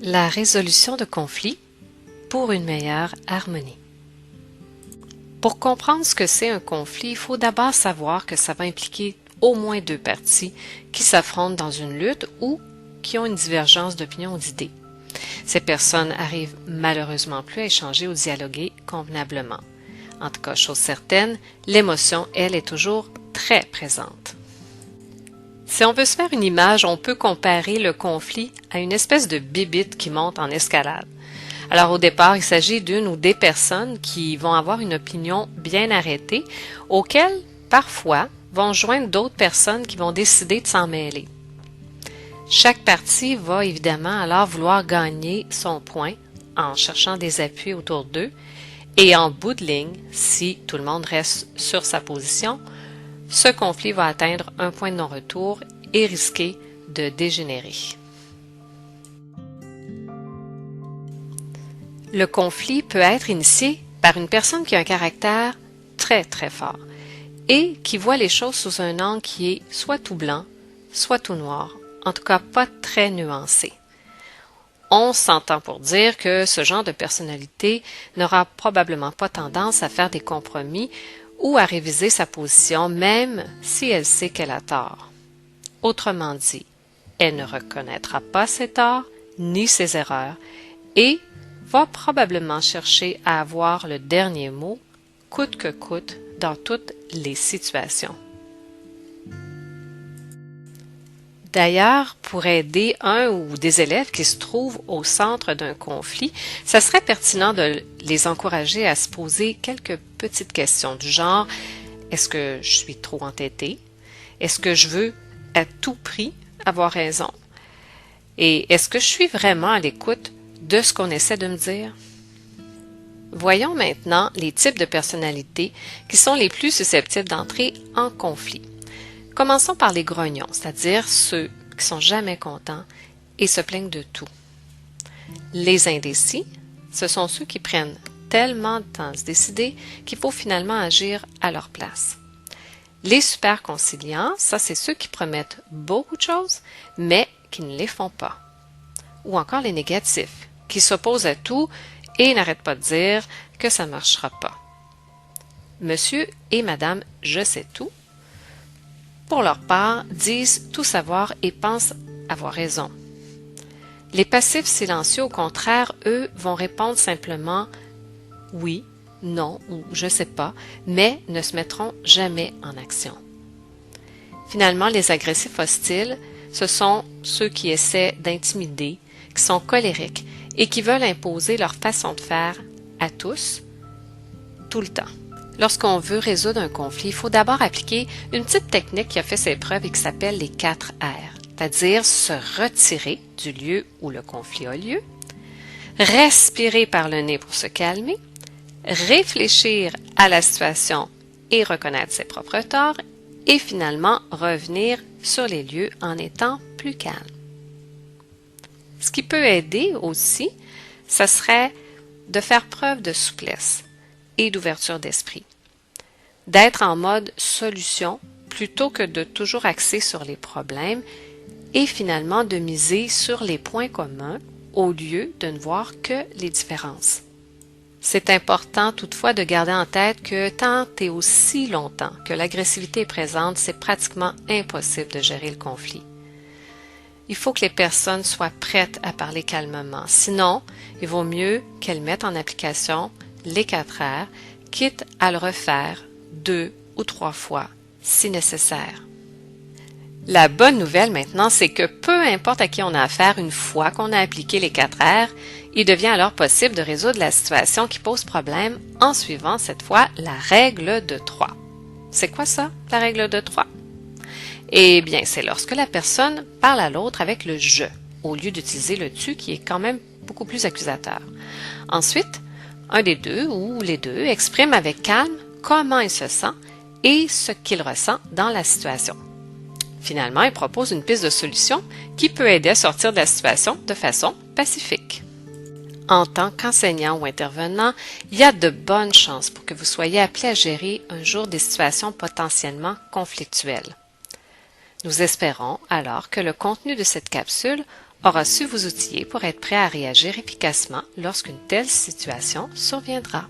La résolution de conflits pour une meilleure harmonie. Pour comprendre ce que c'est un conflit, il faut d'abord savoir que ça va impliquer au moins deux parties qui s'affrontent dans une lutte ou qui ont une divergence d'opinion ou d'idées. Ces personnes arrivent malheureusement plus à échanger ou dialoguer convenablement. En tout cas, chose certaine, l'émotion, elle, est toujours très présente. Si on veut se faire une image, on peut comparer le conflit à une espèce de bibite qui monte en escalade. Alors au départ, il s'agit d'une ou des personnes qui vont avoir une opinion bien arrêtée, auxquelles, parfois, vont joindre d'autres personnes qui vont décider de s'en mêler. Chaque partie va évidemment alors vouloir gagner son point en cherchant des appuis autour d'eux, et en bout de ligne, si tout le monde reste sur sa position, ce conflit va atteindre un point de non-retour et risquer de dégénérer. Le conflit peut être initié par une personne qui a un caractère très très fort et qui voit les choses sous un angle qui est soit tout blanc, soit tout noir, en tout cas pas très nuancé. On s'entend pour dire que ce genre de personnalité n'aura probablement pas tendance à faire des compromis ou à réviser sa position même si elle sait qu'elle a tort. Autrement dit, elle ne reconnaîtra pas ses torts ni ses erreurs et va probablement chercher à avoir le dernier mot, coûte que coûte, dans toutes les situations. D'ailleurs, pour aider un ou des élèves qui se trouvent au centre d'un conflit, ça serait pertinent de les encourager à se poser quelques petites questions du genre « Est-ce que je suis trop entêté? Est-ce que je veux à tout prix avoir raison? Et est-ce que je suis vraiment à l'écoute de ce qu'on essaie de me dire? » Voyons maintenant les types de personnalités qui sont les plus susceptibles d'entrer en conflit. Commençons par les grognons, c'est-à-dire ceux qui sont jamais contents et se plaignent de tout. Les indécis, ce sont ceux qui prennent tellement de temps à se décider qu'il faut finalement agir à leur place. Les super conciliants, ça c'est ceux qui promettent beaucoup de choses, mais qui ne les font pas. Ou encore les négatifs, qui s'opposent à tout et n'arrêtent pas de dire que ça ne marchera pas. Monsieur et Madame Je sais tout, pour leur part, disent tout savoir et pensent avoir raison. Les passifs silencieux, au contraire, eux, vont répondre simplement oui, non ou je sais pas, mais ne se mettront jamais en action. Finalement, les agressifs hostiles, ce sont ceux qui essaient d'intimider, qui sont colériques et qui veulent imposer leur façon de faire à tous, tout le temps. Lorsqu'on veut résoudre un conflit, il faut d'abord appliquer une petite technique qui a fait ses preuves et qui s'appelle les 4 R, c'est-à-dire se retirer du lieu où le conflit a lieu, respirer par le nez pour se calmer, réfléchir à la situation et reconnaître ses propres torts, et finalement revenir sur les lieux en étant plus calme. Ce qui peut aider aussi, ce serait de faire preuve de souplesse et d'ouverture d'esprit, d'être en mode solution plutôt que de toujours axer sur les problèmes et finalement de miser sur les points communs au lieu de ne voir que les différences. C'est important toutefois de garder en tête que tant et aussi longtemps que l'agressivité est présente, c'est pratiquement impossible de gérer le conflit. Il faut que les personnes soient prêtes à parler calmement. Sinon, il vaut mieux qu'elles mettent en application les 4 R, quitte à le refaire 2 ou 3 fois si nécessaire. La bonne nouvelle maintenant, c'est que peu importe à qui on a affaire, une fois qu'on a appliqué les 4 R, il devient alors possible de résoudre la situation qui pose problème en suivant cette fois la règle de 3. C'est quoi ça, la règle de 3? Eh bien, c'est lorsque la personne parle à l'autre avec le « je » au lieu d'utiliser le « tu » qui est quand même beaucoup plus accusateur. Ensuite, un des deux ou les deux exprime avec calme comment il se sent et ce qu'il ressent dans la situation. Finalement, il propose une piste de solution qui peut aider à sortir de la situation de façon pacifique. En tant qu'enseignant ou intervenant, il y a de bonnes chances pour que vous soyez appelé à gérer un jour des situations potentiellement conflictuelles. Nous espérons alors que le contenu de cette capsule aura su vous outiller pour être prêt à réagir efficacement lorsqu'une telle situation surviendra.